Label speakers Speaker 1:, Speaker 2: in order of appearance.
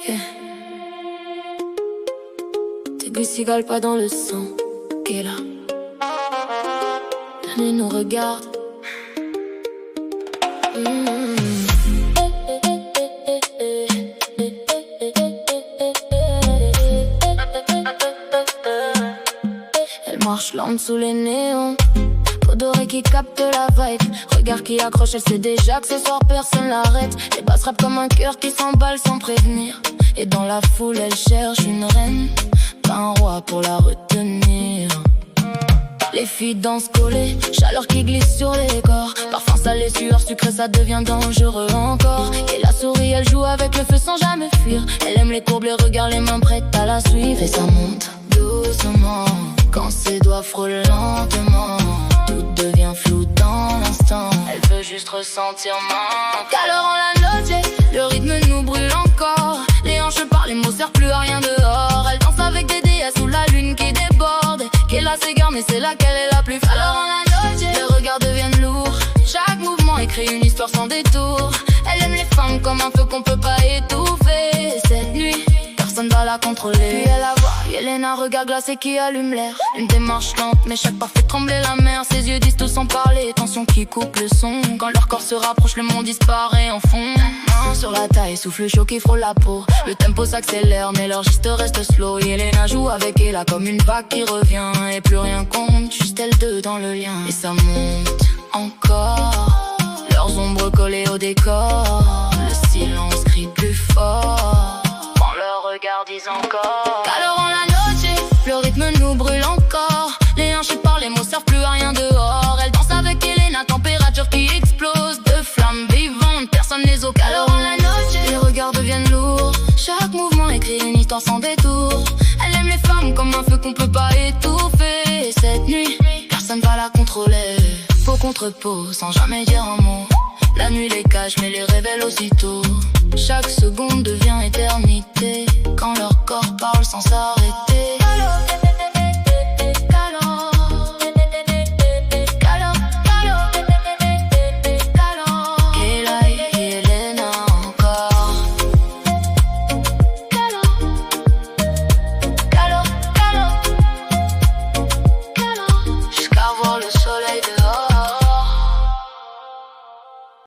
Speaker 1: Yeah. Tes glucides galent pas dans le sang. Qu'est là. La nuit nous regarde. Elle marche lente sous les néons. Peau dorée qui capte la vibe. Regard qui accroche, elle sait déjà que ce soir personne l'arrête. Les basses rappent comme un cœur qui s'emballe sans prévenir. Et dans la foule elle cherche une reine, pas un roi pour la retenir. Les filles dansent collées, chaleur qui glisse sur les corps. Parfum salé, sueur sucrée, ça devient dangereux encore. Et la souris, elle joue avec le feu sans jamais fuir. Elle aime les courbes, les regards, les mains prêtes à la suivre. Et ça monte doucement, quand ses doigts frôlent lentement. Tout devient flou dans l'instant. Elle veut juste ressentir manque. Alors en la noche, le rythme nous brûle encore. Les hanches parlent, les mots servent plus à rien dehors. Elle danse avec des déesses sous la lune qui déborde. Qu'elle a s'égare mais c'est là qu'elle est la plus forte. Alors en la noche, les regards deviennent lourds. Chaque mouvement écrit une histoire sans détour. Elle aime les femmes comme un feu qu'on peut pas étouffer. Cette nuit, personne va la contrôler. Puis elle la voit, Yelena, regard glacé qui allume l'air. Une démarche lente, mais chaque pas fait trembler la mer. Ses yeux disent tout sans parler, tension qui coupe le son. Quand leur corps se rapproche, le monde disparaît en fond. Main sur la taille, souffle chaud qui frôle la peau. Le tempo s'accélère, mais leur geste reste slow. Yelena joue avec Ella comme une vague qui revient. Et plus rien compte, juste elles deux dans le lien. Et ça monte encore, leurs ombres collées au décor. Le silence crie plus fort quand leurs regards disent encore. Alors en la noche, le rythme nous brûle encore. Les hanches parlent, les mots servent plus à rien dehors. Elle danse avec Yelena, température qui explose. Deux flammes vivantes, personne les occupe. Alors en la noche, les regards deviennent lourds. Chaque mouvement écrit une histoire sans détour. Elle aime les femmes comme un feu qu'on peut pas étouffer. Et cette nuit, personne va la contrôler. Peau contre peau, sans jamais dire un mot. La nuit les cache mais les révèle aussitôt. Chaque seconde devient éternité quand leur corps parle sans s'arrêter.